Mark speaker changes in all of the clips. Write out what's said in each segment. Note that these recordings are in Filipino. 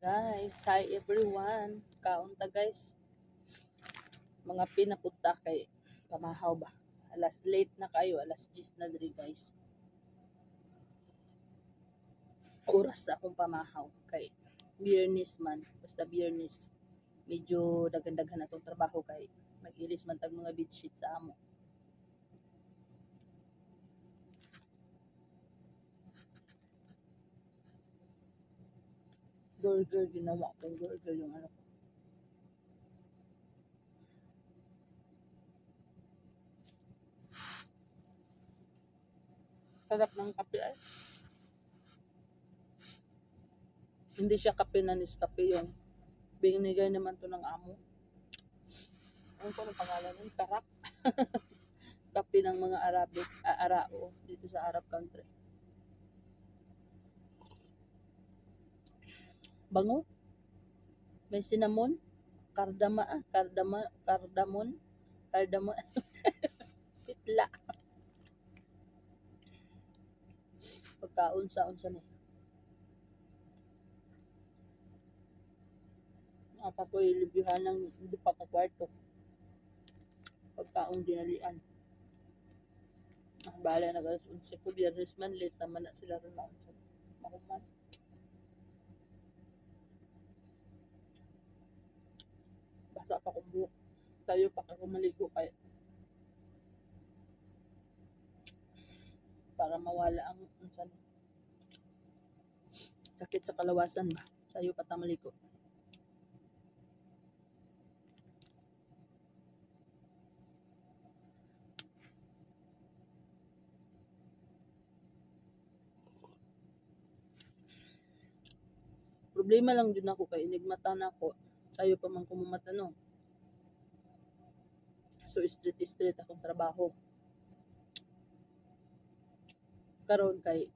Speaker 1: Guys, hi everyone. Kaunta guys. Mga pinapunta kay pamahaw ba. Alas late na kayo, alas 10 na diri guys. Oras sa akong pamahaw kay Biyernes man, basta Biyernes. Medyo daghan-daghan atong trabaho kay mag-ilis man tag mga bedsheet sa amo. Burger ginawa ko, burger yung ano. Sarap ng kape ay. Hindi siya kape na Nescafe yung binigay naman to ng amo. Ano ko ang pangalan nun? Tarak. Kape ng mga Arabic, Arao dito sa Arab country. Bango. May cinnamon, cardamon, pitla. Pagkaon sa unsa ni. Apa ko ilibyuhan ng dupa ka kwarto. Pagkaon dinalian. Bala na alas 11 ko, Biyernes man, late naman na sila ron na unsa. Mahuman. Basa pa kong buhok. Sayo pa ako maligo kay para mawala ang unsa ni. Sakit sa kalawasan ba. Sayo pa ta maligo. Problema lang jud ako kay inigmata na ako. Sayo pa man kumumata no. So street akong trabaho. Karon kay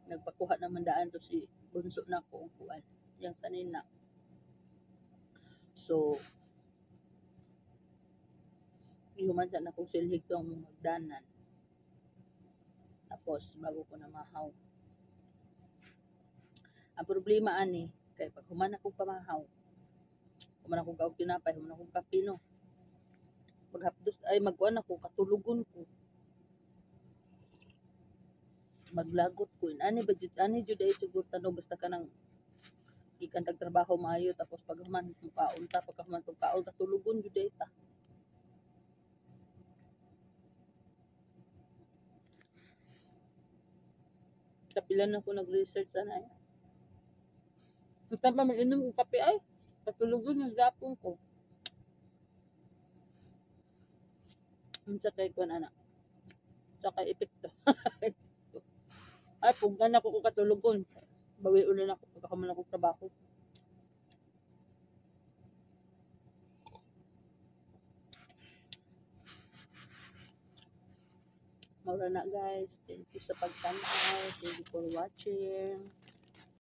Speaker 1: nagpakuha naman daan to si bunso na ko ang kuan. Yang sanina. So ihuman sa nakong silhig to ang magdanan. Tapos bago ko na mahaw. Ang problema ani kay pag human akong pamahaw, human akong kaog tinapay, human akong kape no. Maghapdos ay magkuan ako katulugon ko. Maglagot ko. Ani jud ay siguro tanong basta ka nang ikan tag trabaho maayo tapos pag human mukaon ta pagka human tong kaon katulugon jud ay ta. Kapilan ako nag-research sana eh. Basta pa mag-inom ko kape ay katulugon yung gapon ko. Unsa kay kuan ana? Sa kay epekto. Ay puggan ako ko katulugon. Bawi ulan ako pagka human ako trabaho. Maura na guys. Thank you sa pagtanaw. Thank you for watching.